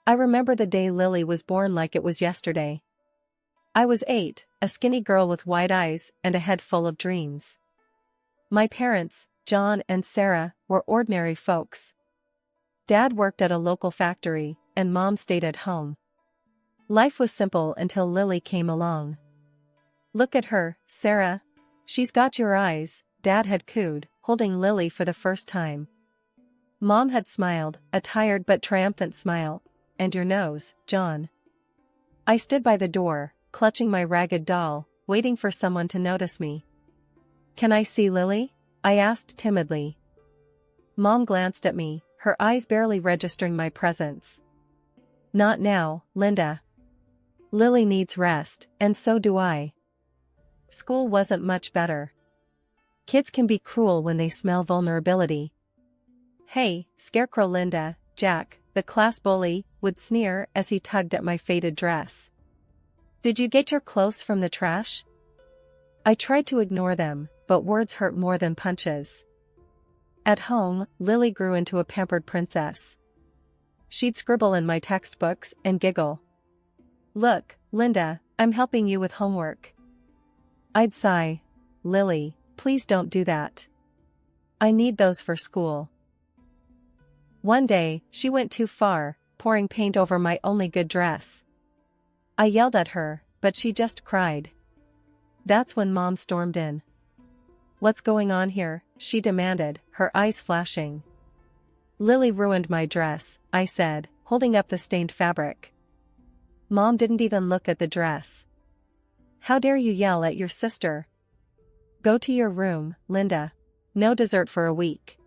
I remember the day Lily was born like it was yesterday. I was 8, a skinny girl with wide eyes and a head full of dreams. My parents, John and Sarah, were ordinary folks. Dad worked at a local factory, and Mom stayed at home. Life was simple until Lily came along. "Look at her, Sarah. She's got your eyes," Dad had cooed, holding Lily for the first time. Mom had smiled, a tired but triumphant smile. "And your nose, John." I stood by the door, clutching my ragged doll, waiting for someone to notice me. "Can I see Lily?" I asked timidly. Mom glanced at me, her eyes barely registering my presence. "Not now, Linda. Lily needs rest, and so do I." School wasn't much better. Kids can be cruel when they smell vulnerability. "Hey, Scarecrow Linda," Jack, the class bully, would sneer as he tugged at my faded dress. "Did you get your clothes from the trash?" I tried to ignore them, but words hurt more than punches. At home, Lily grew into a pampered princess. She'd scribble in my textbooks and giggle. "Look, Linda, I'm helping you with homework." I'd sigh. "Lily, please don't do that. I need those for school." One day, she went too far, pouring paint over my only good dress. I yelled at her, but she just cried. That's when Mom stormed in. "What's going on here?" she demanded, her eyes flashing. "Lily ruined my dress," I said, holding up the stained fabric. Mom didn't even look at the dress. "How dare you yell at your sister? Go to your room, Linda. No dessert for a week."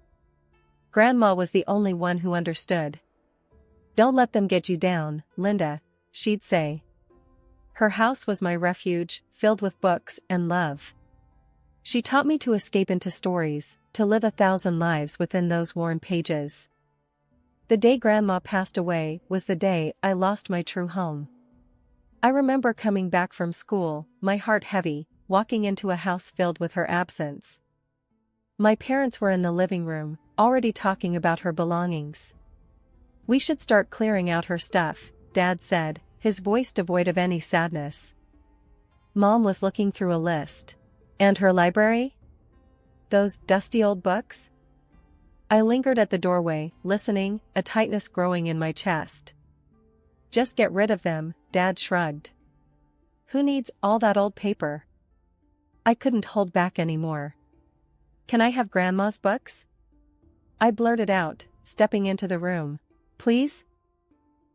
Grandma was the only one who understood. "Don't let them get you down, Linda," she'd say. Her house was my refuge, filled with books and love. She taught me to escape into stories, to live 1,000 lives within those worn pages. The day Grandma passed away was the day I lost my true home. I remember coming back from school, my heart heavy, walking into a house filled with her absence. My parents were in the living room, already talking about her belongings. "We should start clearing out her stuff," Dad said, his voice devoid of any sadness. Mom was looking through a list. "And her library? Those dusty old books?" I lingered at the doorway, listening, a tightness growing in my chest. "Just get rid of them," Dad shrugged. "Who needs all that old paper?" I couldn't hold back anymore. "Can I have Grandma's books?" I blurted out, stepping into the room. "Please?"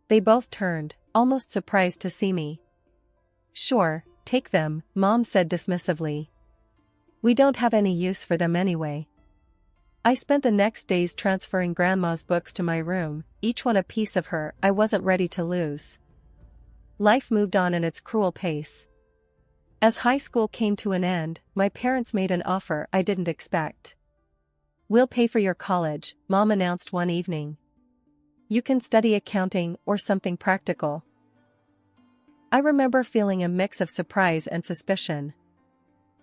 They both turned, almost surprised to see me. "Sure, take them," Mom said dismissively. "We don't have any use for them anyway." I spent the next days transferring Grandma's books to my room, each one a piece of her I wasn't ready to lose. Life moved on in its cruel pace. As high school came to an end, my parents made an offer I didn't expect. "We'll pay for your college," Mom announced one evening. "You can study accounting or something practical." I remember feeling a mix of surprise and suspicion.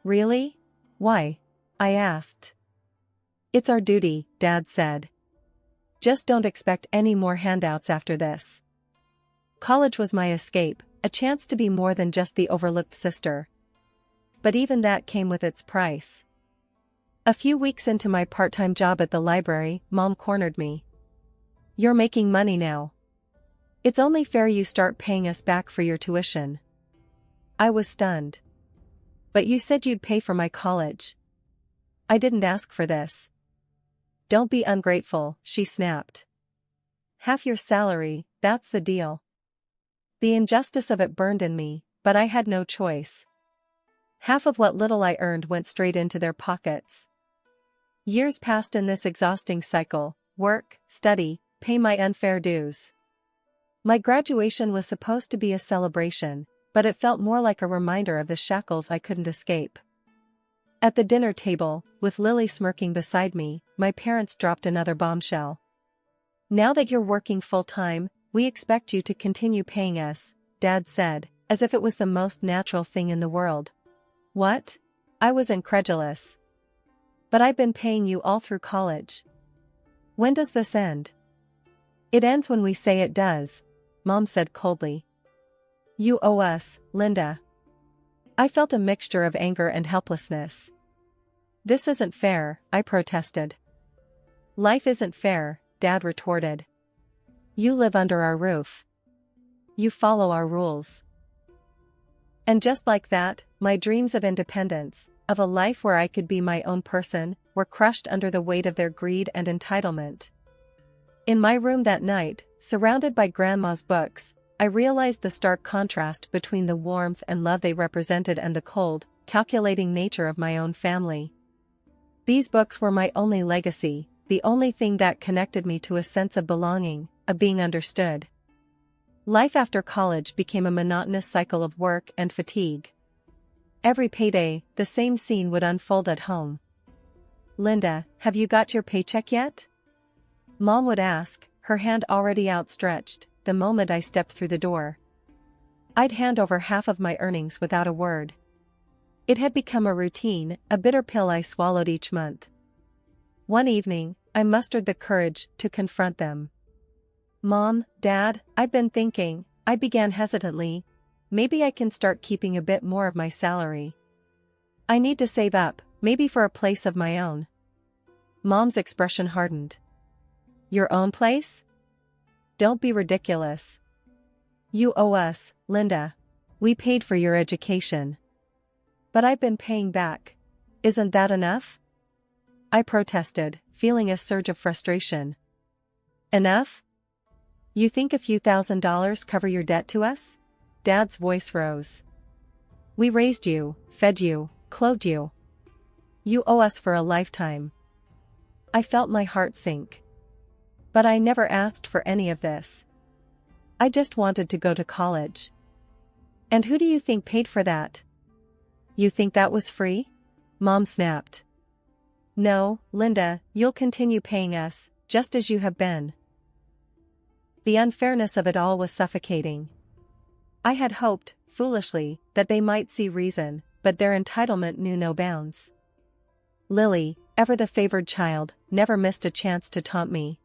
"Really? Why?" I asked. "It's our duty," Dad said. "Just don't expect any more handouts after this." College was my escape, a chance to be more than just the overlooked sister. But even that came with its price. A few weeks into my part-time job at the library, Mom cornered me. "You're making money now. It's only fair you start paying us back for your tuition." I was stunned. "But you said you'd pay for my college." "I didn't ask for this." "Don't be ungrateful," she snapped. "Half your salary, that's the deal." The injustice of it burned in me, but I had no choice. Half of what little I earned went straight into their pockets. Years passed in this exhausting cycle: work, study, pay my unfair dues. My graduation was supposed to be a celebration, but it felt more like a reminder of the shackles I couldn't escape. At the dinner table, with Lily smirking beside me, my parents dropped another bombshell. "Now that you're working full-time, we expect you to continue paying us," Dad said, as if it was the most natural thing in the world. "What?" I was incredulous. "But I've been paying you all through college." "When does this end?" "It ends when we say it does." Mom said coldly. You owe us, Linda. I felt a mixture of anger and helplessness. This isn't fair, I protested. Life isn't fair, Dad retorted. You live under our roof. You follow our rules. And just like that, my dreams of independence, of a life where I could be my own person, were crushed under the weight of their greed and entitlement. In my room that night, surrounded by Grandma's books, I realized the stark contrast between the warmth and love they represented and the cold, calculating nature of my own family. These books were my only legacy, the only thing that connected me to a sense of belonging, of being understood. Life after college became a monotonous cycle of work and fatigue. Every payday, the same scene would unfold at home. Linda, have you got your paycheck yet? Mom would ask, her hand already outstretched, the moment I stepped through the door. I'd hand over half of my earnings without a word. It had become a routine, a bitter pill I swallowed each month. One evening, I mustered the courage to confront them. Mom, Dad, I've been thinking, I began hesitantly, maybe I can start keeping a bit more of my salary. I need to save up, maybe for a place of my own. Mom's expression hardened. Your own place? Don't be ridiculous. You owe us, Linda. We paid for your education. But I've been paying back. Isn't that enough? I protested, feeling a surge of frustration. Enough? You think a few $1,000s cover your debt to us? Dad's voice rose. We raised you, fed you, clothed you. You owe us for a lifetime. I felt my heart sink. But I never asked for any of this. I just wanted to go to college. And who do you think paid for that? You think that was free? Mom snapped. No, Linda, you'll continue paying us, just as you have been. The unfairness of it all was suffocating. I had hoped, foolishly, that they might see reason, but their entitlement knew no bounds. Lily, ever the favored child, never missed a chance to taunt me.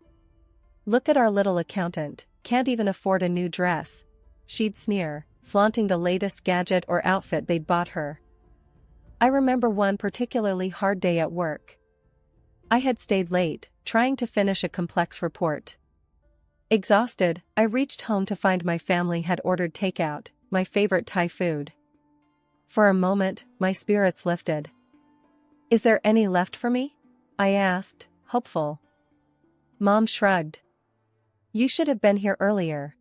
Look at our little accountant, can't even afford a new dress, she'd sneer, flaunting the latest gadget or outfit they'd bought her. I remember one particularly hard day at work. I had stayed late, trying to finish a complex report. Exhausted, I reached home to find my family had ordered takeout, my favorite Thai food. For a moment, my spirits lifted. Is there any left for me? I asked, hopeful. Mom shrugged. You should have been here earlier.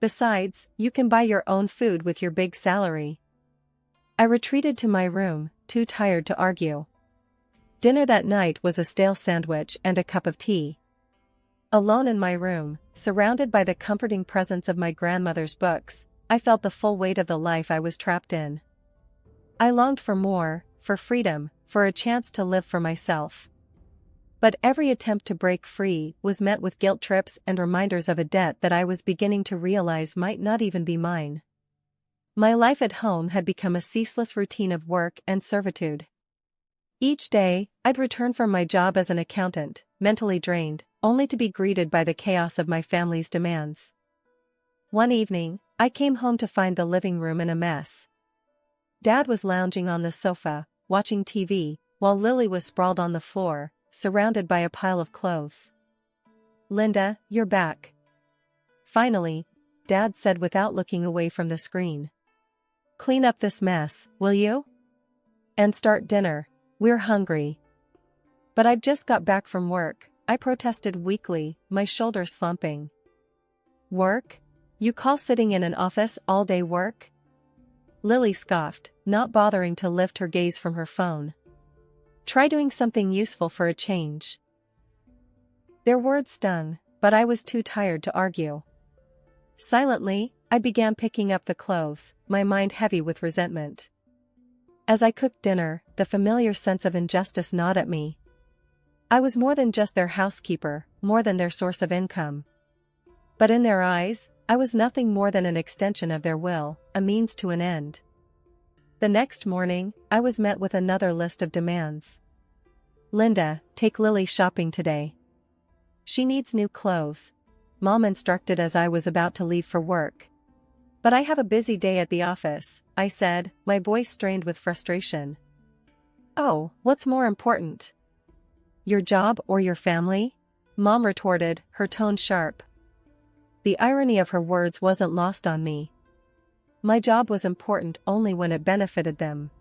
Besides, you can buy your own food with your big salary. I retreated to my room, too tired to argue. Dinner that night was a stale sandwich and a cup of tea. Alone in my room, surrounded by the comforting presence of my grandmother's books, I felt the full weight of the life I was trapped in. I longed for more, for freedom, for a chance to live for myself. But every attempt to break free was met with guilt trips and reminders of a debt that I was beginning to realize might not even be mine. My life at home had become a ceaseless routine of work and servitude. Each day, I'd return from my job as an accountant, mentally drained, only to be greeted by the chaos of my family's demands. One evening, I came home to find the living room in a mess. Dad was lounging on the sofa, watching TV, while Lily was sprawled on the floor, surrounded by a pile of clothes. Linda, you're back. Finally, Dad said without looking away from the screen. Clean up this mess, will you? And start dinner. We're hungry. But I've just got back from work, I protested weakly, my shoulders slumping. Work? You call sitting in an office all day work? Lily scoffed, not bothering to lift her gaze from her phone. Try doing something useful for a change. Their words stung, but I was too tired to argue. Silently, I began picking up the clothes, my mind heavy with resentment. As I cooked dinner, the familiar sense of injustice gnawed at me. I was more than just their housekeeper, more than their source of income. But in their eyes, I was nothing more than an extension of their will, a means to an end. The next morning, I was met with another list of demands. Linda, take Lily shopping today. She needs new clothes. Mom instructed as I was about to leave for work. But I have a busy day at the office, I said, my voice strained with frustration. Oh, what's more important? Your job or your family? Mom retorted, her tone sharp. The irony of her words wasn't lost on me. My job was important only when it benefited them.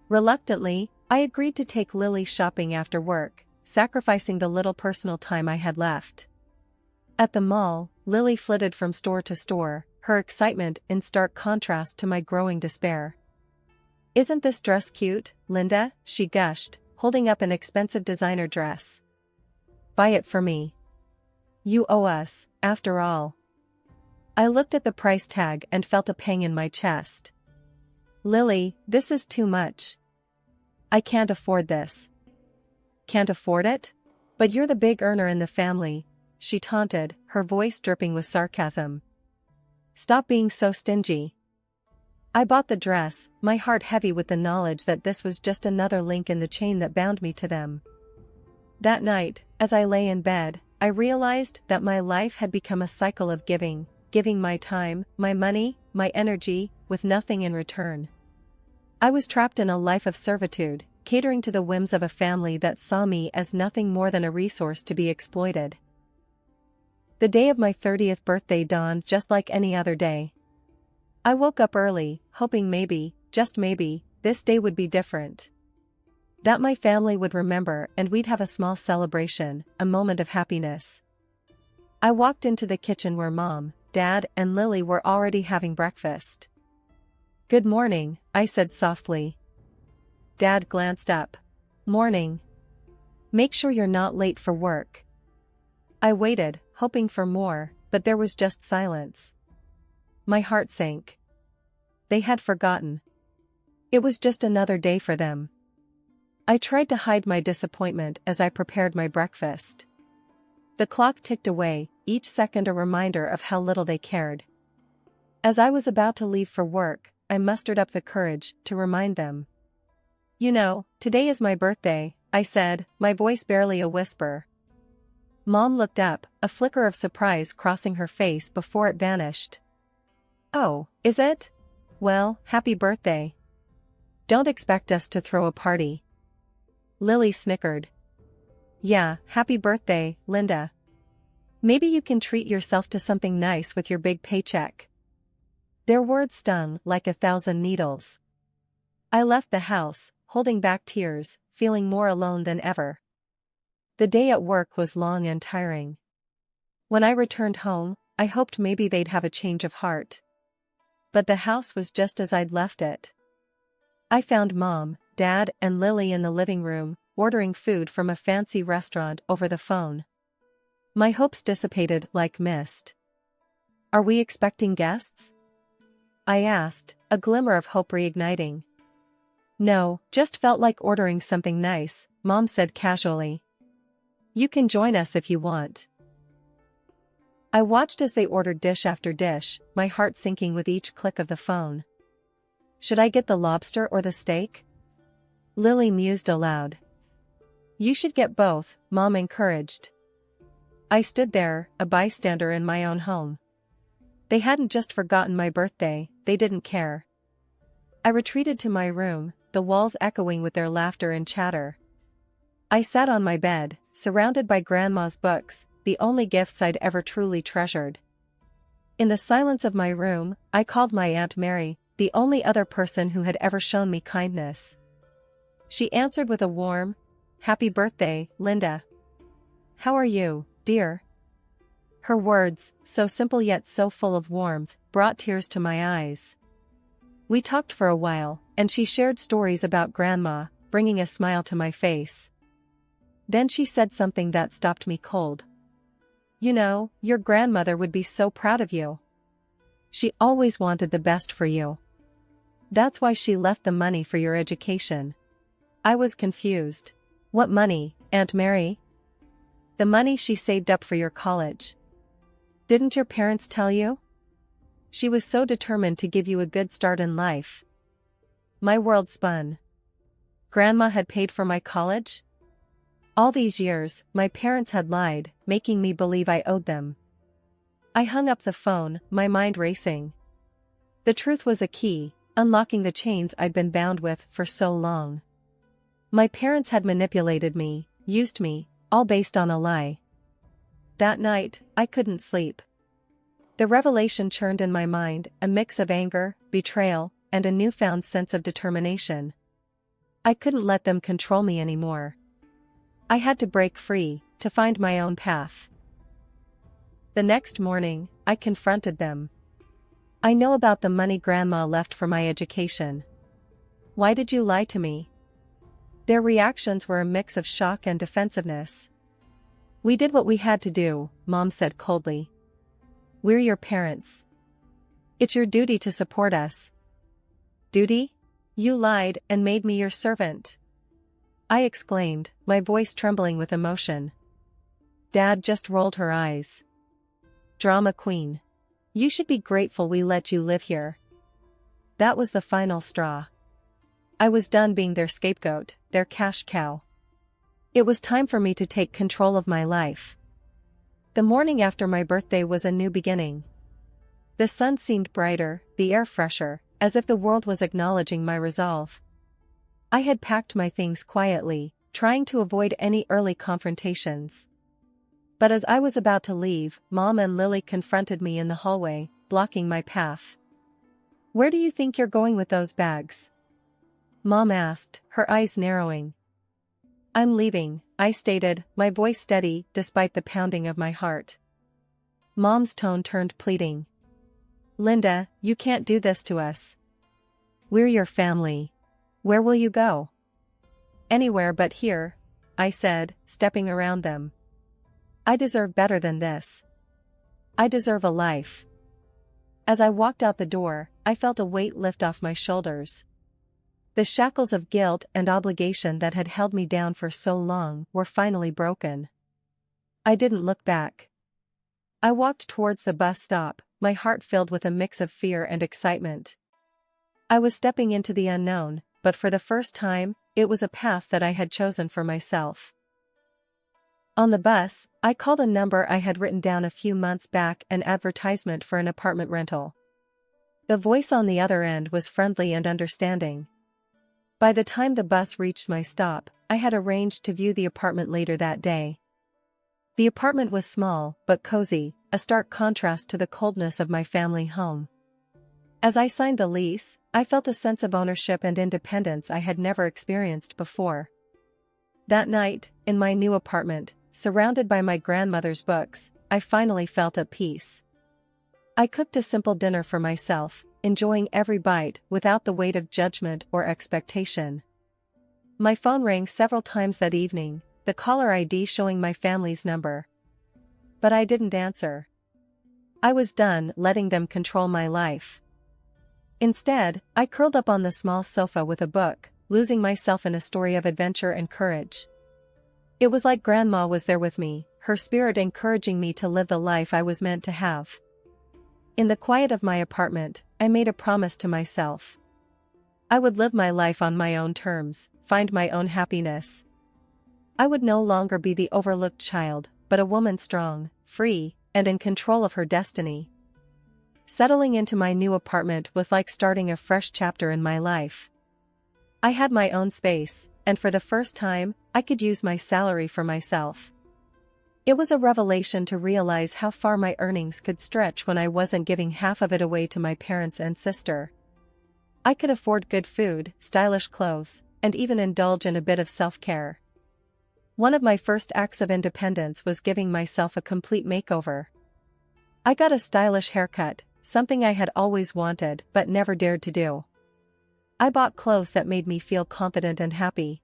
Reluctantly, I agreed to take Lily shopping after work, sacrificing the little personal time I had left. At the mall, Lily flitted from store to store, her excitement in stark contrast to my growing despair. Isn't this dress cute, Linda? She gushed, holding up an expensive designer dress. Buy it for me. You owe us, after all. I looked at the price tag and felt a pang in my chest. Lily, this is too much. I can't afford this. Can't afford it? But you're the big earner in the family, she taunted, her voice dripping with sarcasm. Stop being so stingy. I bought the dress, my heart heavy with the knowledge that this was just another link in the chain that bound me to them. That night, as I lay in bed, I realized that my life had become a cycle of giving my time, my money, my energy, with nothing in return. I was trapped in a life of servitude, catering to the whims of a family that saw me as nothing more than a resource to be exploited. The day of my 30th birthday dawned just like any other day. I woke up early, hoping maybe, just maybe, this day would be different. That my family would remember and we'd have a small celebration, a moment of happiness. I walked into the kitchen where Mom, Dad, and Lily were already having breakfast. Good morning, I said softly. Dad glanced up. Morning. Make sure you're not late for work. I waited, hoping for more, but there was just silence. My heart sank. They had forgotten. It was just another day for them. I tried to hide my disappointment as I prepared my breakfast. The clock ticked away, each second a reminder of how little they cared. As I was about to leave for work, I mustered up the courage to remind them. You know, today is my birthday, I said, my voice barely a whisper. Mom looked up, a flicker of surprise crossing her face before it vanished. Oh, is it? Well, happy birthday. Don't expect us to throw a party. Lily snickered. Yeah, happy birthday, Linda. Maybe you can treat yourself to something nice with your big paycheck. Their words stung like 1,000 needles. I left the house, holding back tears, feeling more alone than ever. The day at work was long and tiring. When I returned home, I hoped maybe they'd have a change of heart. But the house was just as I'd left it. I found Mom, Dad, and Lily in the living room, ordering food from a fancy restaurant over the phone. My hopes dissipated like mist. Are we expecting guests? I asked, a glimmer of hope reigniting. No, just felt like ordering something nice, Mom said casually. You can join us if you want. I watched as they ordered dish after dish, my heart sinking with each click of the phone. Should I get the lobster or the steak? Lily mused aloud. You should get both, Mom encouraged. I stood there, a bystander in my own home. They hadn't just forgotten my birthday, they didn't care. I retreated to my room, the walls echoing with their laughter and chatter. I sat on my bed, surrounded by Grandma's books, the only gifts I'd ever truly treasured. In the silence of my room, I called my Aunt Mary, the only other person who had ever shown me kindness. She answered with a warm, "Happy birthday, Linda. How are you, dear?" Her words, so simple yet so full of warmth, brought tears to my eyes. We talked for a while, and she shared stories about Grandma, bringing a smile to my face. Then she said something that stopped me cold. You know, your grandmother would be so proud of you. She always wanted the best for you. That's why she left the money for your education. I was confused. What money, Aunt Mary? The money she saved up for your college. Didn't your parents tell you? She was so determined to give you a good start in life. My world spun. Grandma had paid for my college? All these years, my parents had lied, making me believe I owed them. I hung up the phone, my mind racing. The truth was a key, unlocking the chains I'd been bound with for so long. My parents had manipulated me, used me, all based on a lie. That night, I couldn't sleep. The revelation churned in my mind, a mix of anger, betrayal, and a newfound sense of determination. I couldn't let them control me anymore. I had to break free, to find my own path. The next morning, I confronted them. I know about the money Grandma left for my education. Why did you lie to me? Their reactions were a mix of shock and defensiveness. We did what we had to do, Mom said coldly. We're your parents. It's your duty to support us. Duty? You lied and made me your servant. I exclaimed, my voice trembling with emotion. Dad just rolled her eyes. Drama queen. You should be grateful we let you live here. That was the final straw. I was done being their scapegoat, their cash cow. It was time for me to take control of my life. The morning after my birthday was a new beginning. The sun seemed brighter, the air fresher, as if the world was acknowledging my resolve. I had packed my things quietly, trying to avoid any early confrontations. But as I was about to leave, Mom and Lily confronted me in the hallway, blocking my path. Where do you think you're going with those bags? Mom asked, her eyes narrowing. I'm leaving, I stated, my voice steady despite the pounding of my heart. Mom's tone turned pleading. Linda, you can't do this to us. We're your family. Where will you go? Anywhere but here, I said, stepping around them. I deserve better than this. I deserve a life. As I walked out the door, I felt a weight lift off my shoulders. The shackles of guilt and obligation that had held me down for so long were finally broken. I didn't look back. I walked towards the bus stop, my heart filled with a mix of fear and excitement. I was stepping into the unknown, but for the first time, it was a path that I had chosen for myself. On the bus, I called a number I had written down a few months back, an advertisement for an apartment rental. The voice on the other end was friendly and understanding. By the time the bus reached my stop, I had arranged to view the apartment later that day. The apartment was small, but cozy, a stark contrast to the coldness of my family home. As I signed the lease, I felt a sense of ownership and independence I had never experienced before. That night, in my new apartment, surrounded by my grandmother's books, I finally felt at peace. I cooked a simple dinner for myself, enjoying every bite without the weight of judgment or expectation. My phone rang several times that evening, the caller ID showing my family's number. But I didn't answer. I was done letting them control my life. Instead, I curled up on the small sofa with a book, losing myself in a story of adventure and courage. It was like Grandma was there with me, her spirit encouraging me to live the life I was meant to have. In the quiet of my apartment, I made a promise to myself. I would live my life on my own terms, find my own happiness. I would no longer be the overlooked child, but a woman strong, free, and in control of her destiny. Settling into my new apartment was like starting a fresh chapter in my life. I had my own space, and for the first time, I could use my salary for myself. It was a revelation to realize how far my earnings could stretch when I wasn't giving half of it away to my parents and sister. I could afford good food, stylish clothes, and even indulge in a bit of self-care. One of my first acts of independence was giving myself a complete makeover. I got a stylish haircut, something I had always wanted but never dared to do. I bought clothes that made me feel confident and happy.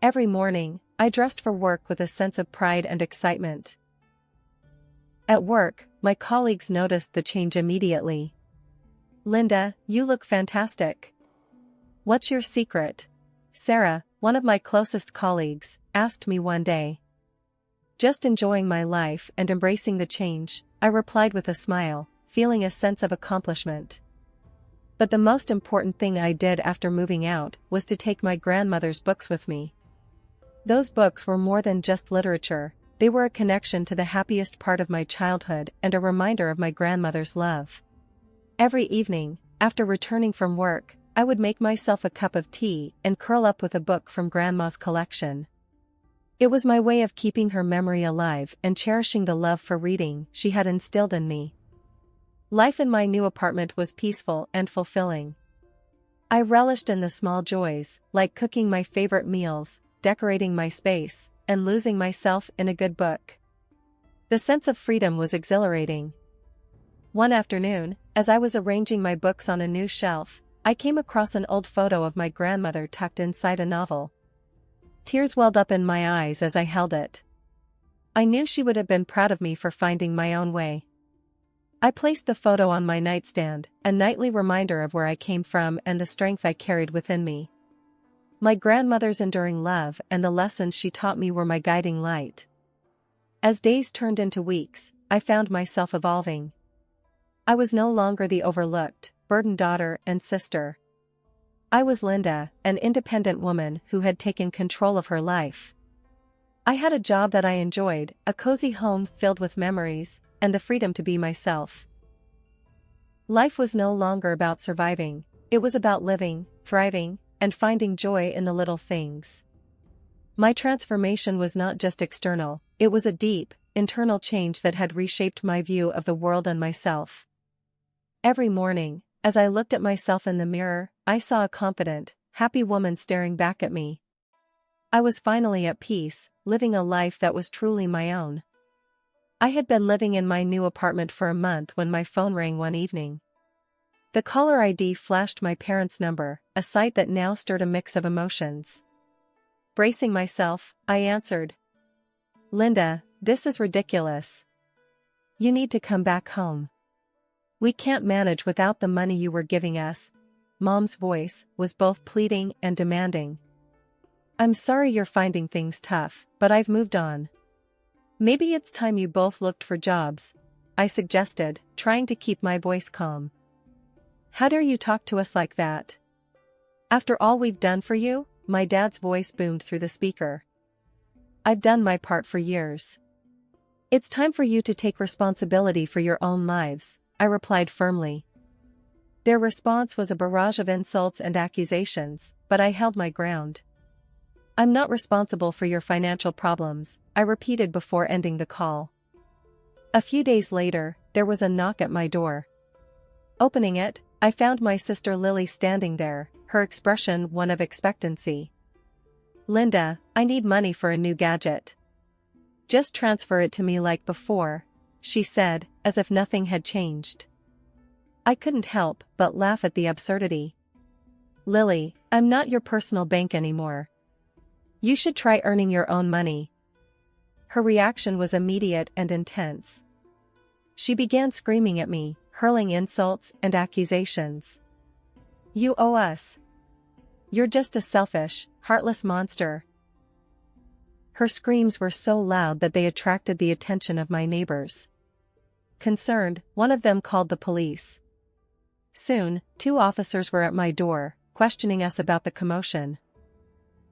Every morning, I dressed for work with a sense of pride and excitement. At work, my colleagues noticed the change immediately. Linda, you look fantastic. What's your secret? Sarah, one of my closest colleagues, asked me one day. Just enjoying my life and embracing the change, I replied with a smile, feeling a sense of accomplishment. But the most important thing I did after moving out was to take my grandmother's books with me. Those books were more than just literature, they were a connection to the happiest part of my childhood and a reminder of my grandmother's love. Every evening, after returning from work, I would make myself a cup of tea and curl up with a book from Grandma's collection. It was my way of keeping her memory alive and cherishing the love for reading she had instilled in me. Life in my new apartment was peaceful and fulfilling. I relished in the small joys, like cooking my favorite meals, decorating my space, and losing myself in a good book. The sense of freedom was exhilarating. One afternoon, as I was arranging my books on a new shelf, I came across an old photo of my grandmother tucked inside a novel. Tears welled up in my eyes as I held it. I knew she would have been proud of me for finding my own way. I placed the photo on my nightstand, a nightly reminder of where I came from and the strength I carried within me. My grandmother's enduring love and the lessons she taught me were my guiding light. As days turned into weeks, I found myself evolving. I was no longer the overlooked, burdened daughter and sister. I was Linda, an independent woman who had taken control of her life. I had a job that I enjoyed, a cozy home filled with memories, and the freedom to be myself. Life was no longer about surviving, it was about living, thriving, and finding joy in the little things. My transformation was not just external, it was a deep, internal change that had reshaped my view of the world and myself. Every morning, as I looked at myself in the mirror, I saw a confident, happy woman staring back at me. I was finally at peace, living a life that was truly my own. I had been living in my new apartment for a month when my phone rang one evening. The caller ID flashed my parents' number, a sight that now stirred a mix of emotions. Bracing myself, I answered. "Linda, this is ridiculous. You need to come back home. We can't manage without the money you were giving us." Mom's voice was both pleading and demanding. "I'm sorry you're finding things tough, but I've moved on. Maybe it's time you both looked for jobs," I suggested, trying to keep my voice calm. "How dare you talk to us like that? After all we've done for you?" My dad's voice boomed through the speaker. "I've done my part for years. It's time for you to take responsibility for your own lives," I replied firmly. Their response was a barrage of insults and accusations, but I held my ground. "I'm not responsible for your financial problems," I repeated before ending the call. A few days later, there was a knock at my door. Opening it, I found my sister Lily standing there, her expression one of expectancy. "Linda, I need money for a new gadget. Just transfer it to me like before," she said, as if nothing had changed. I couldn't help but laugh at the absurdity. "Lily, I'm not your personal bank anymore. You should try earning your own money." Her reaction was immediate and intense. She began screaming at me, hurling insults and accusations. "You owe us. You're just a selfish, heartless monster." Her screams were so loud that they attracted the attention of my neighbors. Concerned, one of them called the police. Soon, 2 officers were at my door, questioning us about the commotion.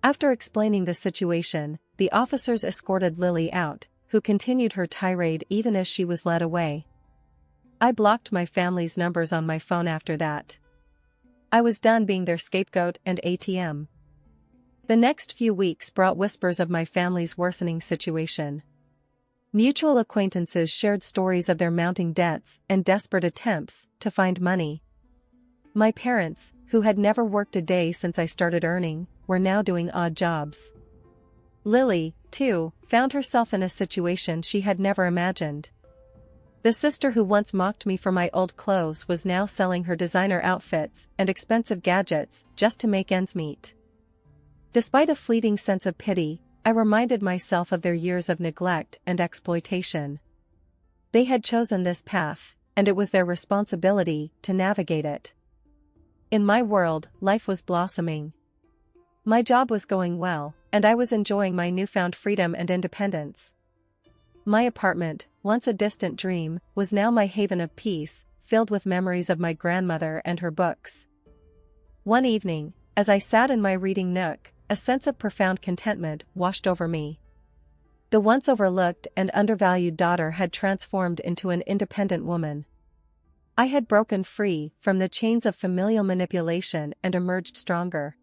After explaining the situation, the officers escorted Lily out, who continued her tirade even as she was led away. I blocked my family's numbers on my phone after that. I was done being their scapegoat and ATM. The next few weeks brought whispers of my family's worsening situation. Mutual acquaintances shared stories of their mounting debts and desperate attempts to find money. My parents, who had never worked a day since I started earning, were now doing odd jobs. Lily, too, found herself in a situation she had never imagined. The sister who once mocked me for my old clothes was now selling her designer outfits and expensive gadgets just to make ends meet. Despite a fleeting sense of pity, I reminded myself of their years of neglect and exploitation. They had chosen this path, and it was their responsibility to navigate it. In my world, life was blossoming. My job was going well, and I was enjoying my newfound freedom and independence. My apartment, once a distant dream, was now my haven of peace, filled with memories of my grandmother and her books. One evening, as I sat in my reading nook, a sense of profound contentment washed over me. The once overlooked and undervalued daughter had transformed into an independent woman. I had broken free from the chains of familial manipulation and emerged stronger.